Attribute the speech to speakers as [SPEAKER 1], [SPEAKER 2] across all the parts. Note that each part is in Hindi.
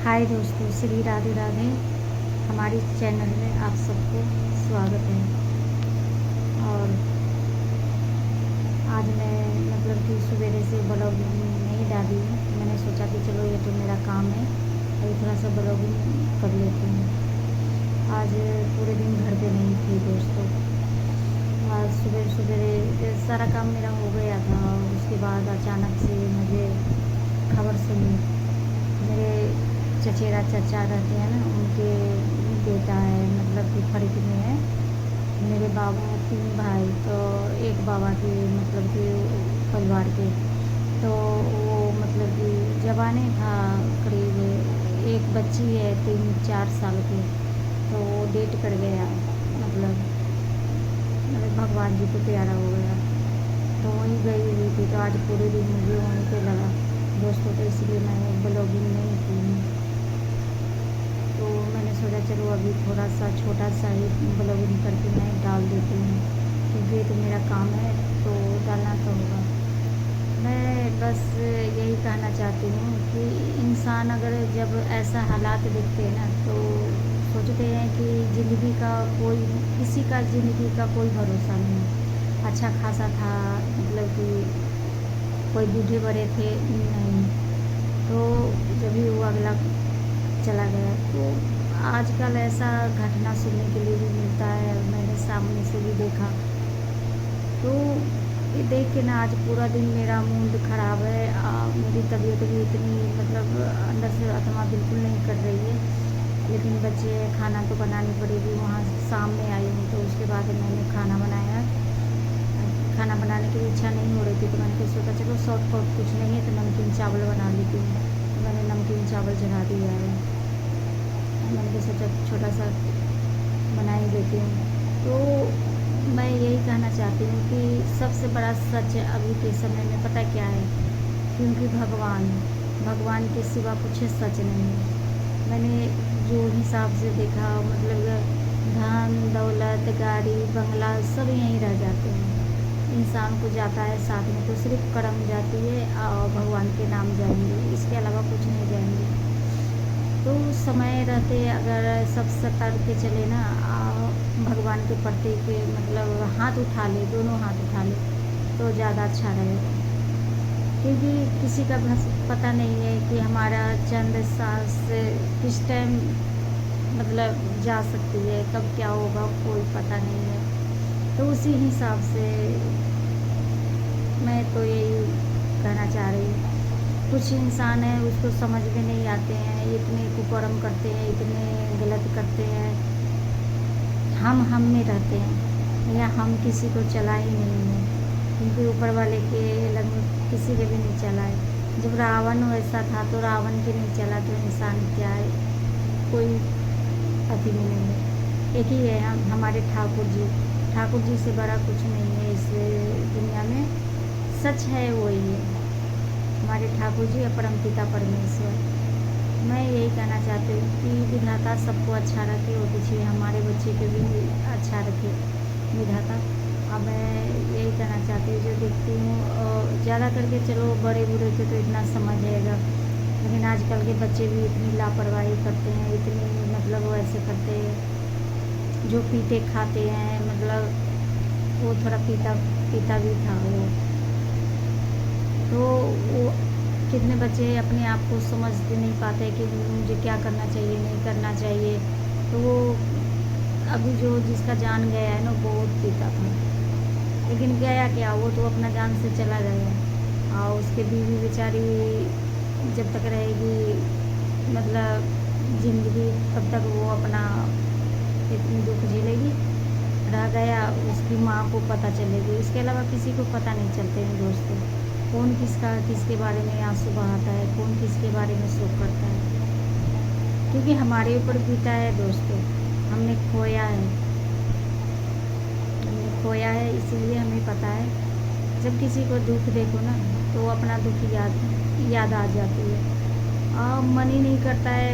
[SPEAKER 1] हाय दोस्तों, श्री राधे राधे। हमारी चैनल में आप सबको स्वागत है। और आज मैं कि सवेरे से ब्लॉगिंग नहीं डाली हूँ। मैंने सोचा कि चलो ये तो मेरा काम है, अभी थोड़ा सा ब्लॉगिंग कर लेती हूँ। आज पूरे दिन घर पे नहीं थी दोस्तों। आज सुबह सारा काम मेरा हो गया था। उसके बाद अचानक से मुझे खबर सुनी। मेरे चचेरा चाचा रहते हैं ना, उनके बेटा है, कि फर्क में है। मेरे बाबू 3 भाई, तो एक बाबा के कि परिवार के, तो वो कि जवानी था। करीब एक बच्ची है 3-4 साल की, तो वो डेट कर गया। भगवान जी को प्यारा हो गया। तो वहीं गई हुई थी, तो आज पूरे दिन मुझे वहीं पे लगा दोस्तों। तो इसलिए मैं ब्लॉगिंग नहीं की। तो मैंने सोचा चलो अभी थोड़ा सा छोटा सा ही ब्लॉगिंग करके मैं डाल देती हूँ, क्योंकि ये तो मेरा काम है, तो डालना तो होगा। मैं बस यही कहना चाहती हूँ कि इंसान अगर जब ऐसा हालात देखते हैं ना, तो सोचते हैं कि ज़िंदगी का किसी का ज़िंदगी का कोई भरोसा नहीं। अच्छा खासा था, कि कोई बूढ़े बड़े थे नहीं, तो जब भी वो अगला चला गया। तो आजकल ऐसा घटना सुनने के लिए भी मिलता है। मैंने सामने से भी देखा, तो ये देख के ना आज पूरा दिन मेरा मूड ख़राब है। मेरी तबीयत भी इतनी अंदर से आत्मा बिल्कुल नहीं कर रही है। लेकिन बच्चे खाना तो बनानी पड़ेगी। वहाँ शाम में आई हूँ, तो उसके बाद मैंने खाना बनाया। खाना बनाने की इच्छा नहीं हो रही थी, तो मैंने सोचा चलो शॉर्टकट कुछ नहीं है, तो नमकीन चावल बना लेती हूँ। तो मैंने नमकीन चावल चढ़ा दिया है। मैंने सोचा छोटा सा बना ही लेती हूँ। तो मैं यही कहना चाहती हूँ कि सबसे बड़ा सच अभी के समय में पता क्या है, क्योंकि भगवान के सिवा कुछ सच नहीं है। मैंने जो हिसाब से देखा, धन दौलत गाड़ी बंगला सब यहीं रह जाते हैं। इंसान को जाता है साथ में तो सिर्फ कर्म जाती है और भगवान के नाम जाएंगे, इसके अलावा कुछ नहीं जाएंगे। तो समय रहते अगर सब सतर्क के चले ना, भगवान के प्रति के हाथ उठा ले, दोनों हाथ उठा ले, तो ज़्यादा अच्छा रहेगा। क्योंकि किसी का पता नहीं है कि हमारा चंद सांस किस टाइम जा सकती है, कब क्या होगा कोई पता नहीं है। तो उसी हिसाब से मैं तो यही कहना चाह रही हूँ। कुछ इंसान है उसको समझ में नहीं आते हैं, इतने कुकर्म करते हैं, इतने गलत करते हैं। हम में रहते हैं, या हम किसी को चला ही नहीं है, क्योंकि ऊपर वाले के लग किसी के भी नहीं चला है। जब रावण वैसा था तो रावण के नहीं चला, तो इंसान क्या है, कोई अति भी नहीं है। एक ही है हमारे ठाकुर जी से बड़ा कुछ नहीं है इस दुनिया में। सच है वही है हमारे ठाकुर जी, परमपिता परमेश्वर। मैं यही कहना चाहती हूँ कि विधाता सबको अच्छा रखे, और पीछे हमारे बच्चे के भी अच्छा रखे विधाता। अब मैं यही कहना चाहती हूँ, जो देखती हूँ ज़्यादा करके चलो बड़े बूढ़े के तो इतना समझ आएगा, लेकिन आजकल के बच्चे भी इतनी लापरवाही करते हैं, इतनी वैसे करते हैं, जो पीते खाते हैं। वो थोड़ा पीता भी था वो। तो वो कितने बच्चे अपने आप को समझ नहीं पाते कि मुझे क्या करना चाहिए, नहीं करना चाहिए। तो वो अभी जो जिसका जान गया है ना, बहुत पीता था, लेकिन गया क्या, वो तो अपना जान से चला गया। और उसके बीवी बेचारी जब तक रहेगी ज़िंदगी, तब तक वो अपना इतनी दुख झेलेगी। रह गया उसकी माँ को पता चलेगी, इसके अलावा किसी को पता नहीं चलते हैं दोस्तों। कौन किसके बारे में आंसू बहाता है, कौन किसके बारे में शोक करता है, क्योंकि हमारे ऊपर बीता है दोस्तों। हमने खोया है, इसीलिए हमें पता है। जब किसी को दुख देखो ना, तो अपना दुख याद आ जाती है। और मन ही नहीं करता है,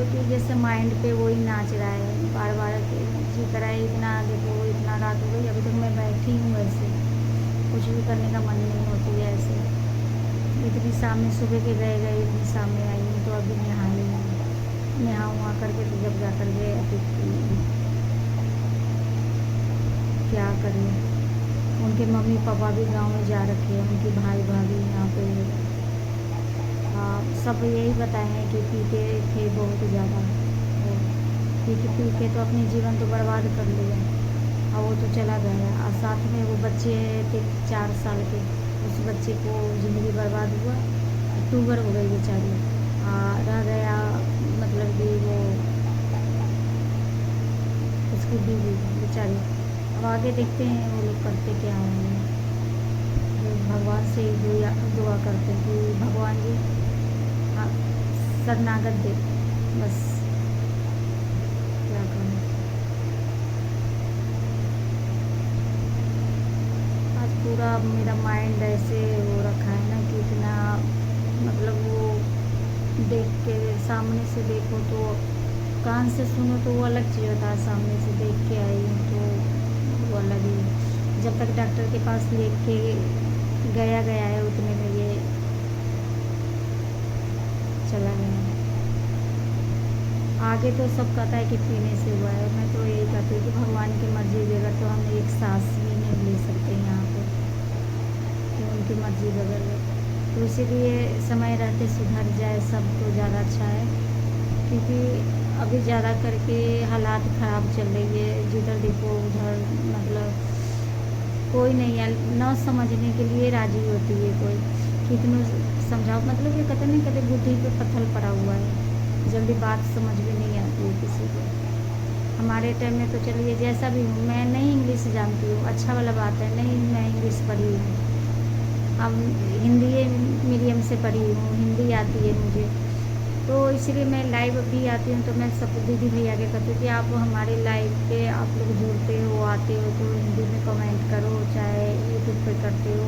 [SPEAKER 1] कि जैसे माइंड पे वही नाच रहा है बार बार के जी कर रहा है, इतना देखो, इतना रात हो गई, अभी तक मैं बैठी हूँ ऐसे, कुछ भी करने का मन नहीं होती है ऐसे। इतनी शाम में सुबह के रह गए, इतनी शाम में आई हूँ, तो अभी नहाई हूँ। नहा वहा करके तो जब जा कर गए अभी क्या करें। उनके मम्मी पापा भी गांव में जा रखे हैं, उनके भाई भाभी यहाँ पे। सब यही बताए हैं कि पीते थे बहुत ज़्यादा, पी के तो अपनी जीवन तो बर्बाद कर लिया, और वो तो चला गया। और साथ में वो बच्चे थे 4 साल के, उस बच्चे को ज़िंदगी बर्बाद हुआ, अक्टूबर हो गई बेचारी। रह गया मतलब कि वो उसकी बीवी बेचारी। अब आगे देखते हैं वो लोग करते क्या हैं। जो भगवान से ही दुआ करते हैं कि भगवान जी शरणागत दे, बस क्या करें। आज पूरा मेरा माइंड ऐसे हो रखा है ना कि इतना मतलब वो देख के सामने से देखो तो, कान से सुनो तो वो अलग चीज़ होता है, सामने से देख के आई हूँ तो वो अलग ही। जब तक डॉक्टर के पास लेके गया है उतने में ये चला गया। आगे तो सब कहता है कि पीने से हुआ है, मैं तो यही कहती हूँ कि भगवान की मर्जी बगैर तो हम एक सांस भी नहीं ले सकते यहाँ पे, कि उनकी मर्जी बगैर। तो इसीलिए समय रहते सुधर जाए सब तो ज़्यादा अच्छा है, क्योंकि अभी ज़्यादा करके हालात ख़राब चल रही है। जिधर देखो उधर मतलब कोई नहीं है, न समझने के लिए राजी होती है कोई, कितनों समझाओ मतलब कि कहते नहीं कहते बुद्धि पे पत्थर पड़ा हुआ है, जल्दी बात समझ में नहीं आती है किसी को। हमारे टाइम में तो चलिए जैसा भी हूँ, मैं नहीं इंग्लिश जानती हूँ, अच्छा वाला बात है, नहीं मैं इंग्लिश पढ़ी हूँ, अब हिंदी मीडियम से पढ़ी हूँ, हिंदी आती है मुझे, तो इसलिए मैं लाइव भी आती हूँ तो मैं सब दीदी भैया के कहती हूँ कि आप हमारे लाइव पे आप लोग जुड़ते हो आते हो तो हिंदी में कमेंट करो, चाहे यूट्यूब पे करते हो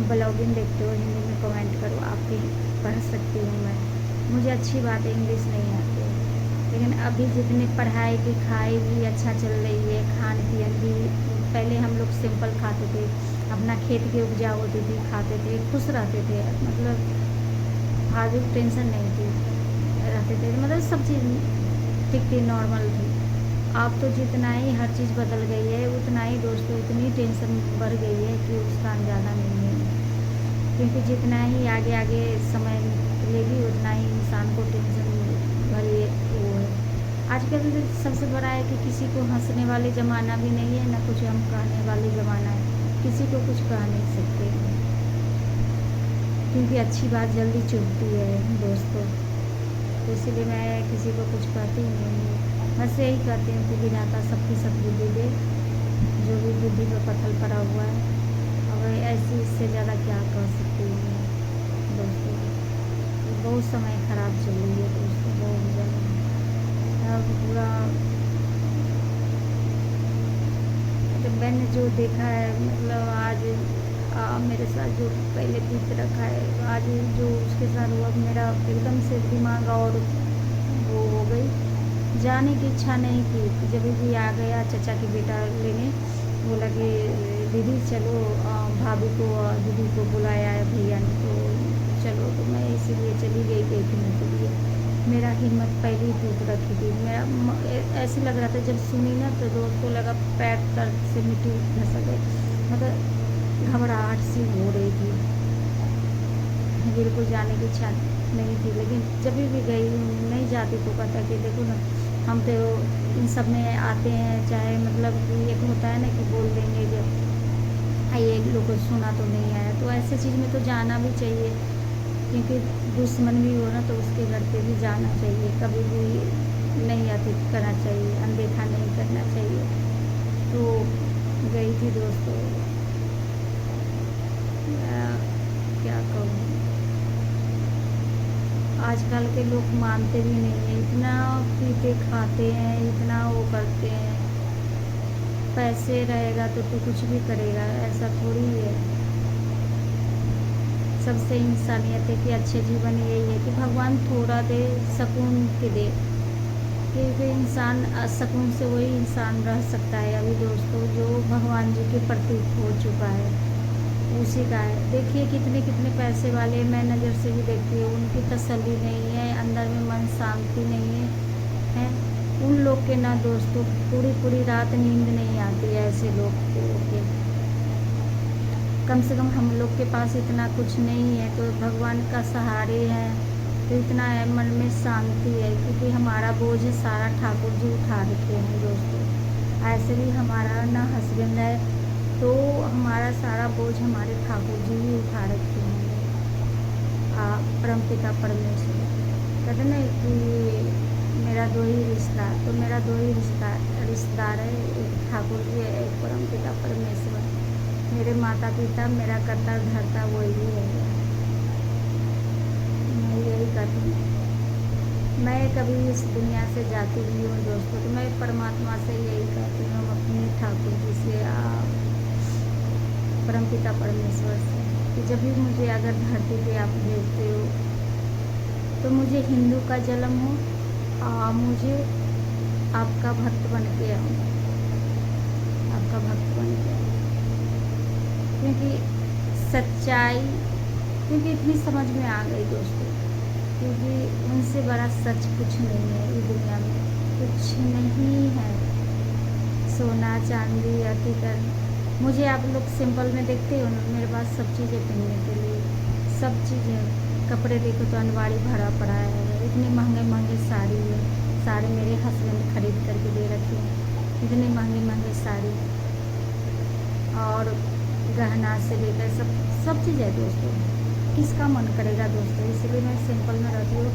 [SPEAKER 1] ब्लॉगिंग देखते हो हिंदी में कमेंट करो, आपकी पढ़ सकती हूँ मैं। मुझे अच्छी बात है इंग्लिश नहीं आती है, लेकिन अभी जितनी पढ़ाई लिखाई भी अच्छा चल रही है, खान पीन भी, पहले हम लोग सिंपल खाते थे, अपना खेत की उपजा होती थी, खाते थे, खुश रहते थे, मतलब फालतू टेंशन नहीं थी, रहते थे, मतलब सब चीज़ ठीक थी, नॉर्मल थी। अब तो जितना ही हर चीज़ बदल गई है उतना ही दोस्तों इतनी टेंशन बढ़ गई है कि उसका अंदाज़ा नहीं है, क्योंकि जितना ही आगे आगे समय निकलेगी उतना ही इंसान को टेंशन भरी वो है। आजकल सबसे बड़ा है कि किसी को हंसने वाले ज़माना भी नहीं है, ना कुछ हम कहने वाले ज़माना है, किसी को कुछ कह नहीं सकते, क्योंकि अच्छी बात जल्दी चुभती है दोस्तों। तो इसलिए मैं किसी को कुछ कहती नहीं हूँ, बस यही कहती हूँ कि विधाता सबकी सब बुद्धि दे, जो भी बुद्धि पर पत्थर पड़ा हुआ है। अब ऐसी इससे ज़्यादा क्या कह सकती हूँ मैं दोस्तों। बहुत समय ख़राब चल रही है दोस्तों, बहुत ज़्यादा। अब पूरा जब मैंने जो देखा है मतलब आज मेरे साथ जो पहले बीत रखा है, आज जो उसके साथ हुआ, मेरा एकदम से दिमाग और वो हो गई, जाने की इच्छा नहीं थी। जब भी आ गया चाचा की बेटा लेने, बोला कि दीदी चलो, भाभी को दीदी को बुलाया है भैया ने तो चलो, तो मैं इसीलिए चली गई देखने के लिए। मेरा हिम्मत पहले ही टूट रखी थी, मेरा ऐसे लग रहा था जब सुनी ना तो दोस्त को लगा पैर दर्द से मिट्टी धंस गई, मतलब घबराहट सी हो रही थी, बिल्कुल जाने की इच्छा नहीं थी। लेकिन जब भी गई नहीं जाती तो कहता कि देखो ना हम तो इन सब में आते हैं, चाहे मतलब कि एक होता है ना कि बोल देंगे जब ये लोग को सुना तो नहीं आया, तो ऐसे चीज़ में तो जाना भी चाहिए, क्योंकि दुश्मन भी हो ना तो उसके घर पे भी जाना चाहिए, कभी भी नहीं अतीत करना चाहिए, अनदेखा नहीं करना चाहिए। तो गई थी दोस्तों, क्या कहूँ, आजकल के लोग मानते भी नहीं हैं, इतना पीते खाते हैं, इतना वो करते हैं, पैसे रहेगा तो तू कुछ भी करेगा, ऐसा थोड़ी है। सबसे इंसानियत है कि अच्छे जीवन यही है कि भगवान थोड़ा दे, सुकून के दे, क्योंकि इंसान सुकून से वही इंसान रह सकता है अभी दोस्तों जो भगवान जी के प्रतीक हो चुका है, उसी का है। देखिए कितने कितने पैसे वाले मैं नज़र से भी देखती हूँ, उनकी तसल्ली नहीं है, अंदर में मन शांति नहीं है, हैं उन लोग के ना दोस्तों पूरी पूरी रात नींद नहीं आती है ऐसे लोग को के। कम से कम हम लोग के पास इतना कुछ नहीं है तो भगवान का सहारे है तो इतना है मन में शांति है, क्योंकि हमारा बोझ सारा ठाकुर जी उठा रखे हैं दोस्तों। ऐसे भी हमारा ना हस्बैंड है तो हमारा सारा बोझ हमारे ठाकुर जी ही उठा रखे हैं। परमपिता परमेश्वर कहते ना कि मेरा दो ही रिश्ता, तो मेरा दो ही रिश्तेदार है, एक ठाकुर जी है, एक परमपिता परमेश्वर। मेरे माता पिता मेरा करता धरता वही है। मैं यही कहती हूँ, मैं कभी इस दुनिया से जाती भी हूँ दोस्तों तो मैं परमात्मा से यही कहती हूँ, अपने ठाकुर जी से परमपिता परमेश्वर से कि जब भी मुझे अगर धरती पे आप भेजते हो तो मुझे हिंदू का जन्म हो, मुझे आपका भक्त बन के आऊँ, आपका भक्त बन के आऊँ, क्योंकि सच्चाई क्योंकि इतनी समझ में आ गई दोस्तों, क्योंकि उनसे बड़ा सच कुछ नहीं है इस दुनिया में, कुछ नहीं है। सोना चांदी हकीकत मुझे आप लोग सिंपल में देखते हो ना, मेरे पास सब चीज़ें पहनने के लिए सब चीज़ें, कपड़े देखो तो अनवाड़ी भरा पड़ा है, इतने महंगे महंगे साड़ी है, साड़ी मेरे हस्बैंड खरीद करके दे रखे हैं, इतने महंगे महंगे साड़ी और गहना से लेकर सब चीज़ है दोस्तों। किसका मन करेगा दोस्तों, इसलिए मैं सिंपल में रहती हूँ।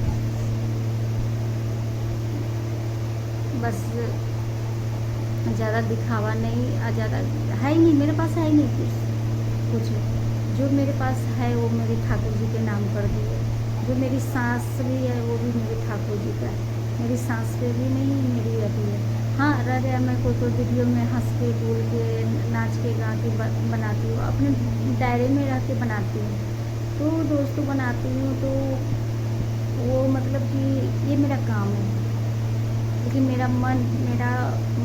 [SPEAKER 1] बस ज़्यादा दिखावा नहीं, ज़्यादा है ही नहीं, मेरे पास है ही नहीं कुछ जो मेरे पास है वो मेरे ठाकुर जी के नाम कर दिए। जो मेरी सांस भी है वो भी मेरे ठाकुर जी का है, मेरी सांस पे भी नहीं मेरी अभी है। हाँ रह गया मैं कोई वीडियो में हंस के बोल के नाच के गा के बनाती हूँ, अपने दायरे में रह के बनाती हूँ तो दोस्तों बनाती हूँ तो वो मतलब कि ये मेरा काम है, लेकिन मेरा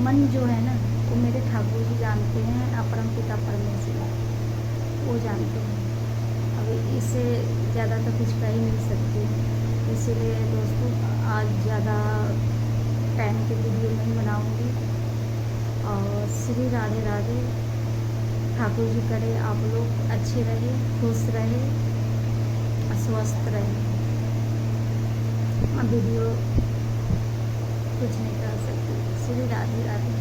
[SPEAKER 1] मन जो है ना वो मेरे ठाकुर जी जानते हैं, परमपिता परमेश्वर वो जानते हैं। अभी इससे ज़्यादा तो कुछ कह ही नहीं सकती, इसीलिए दोस्तों आज ज़्यादा टाइम की वीडियो नहीं बनाऊंगी। और श्री राधे राधे। ठाकुर जी करे आप लोग अच्छे रहे, खुश रहे, स्वस्थ रहे। वीडियो कुछ नहीं कर सकती। श्री राधे राधे।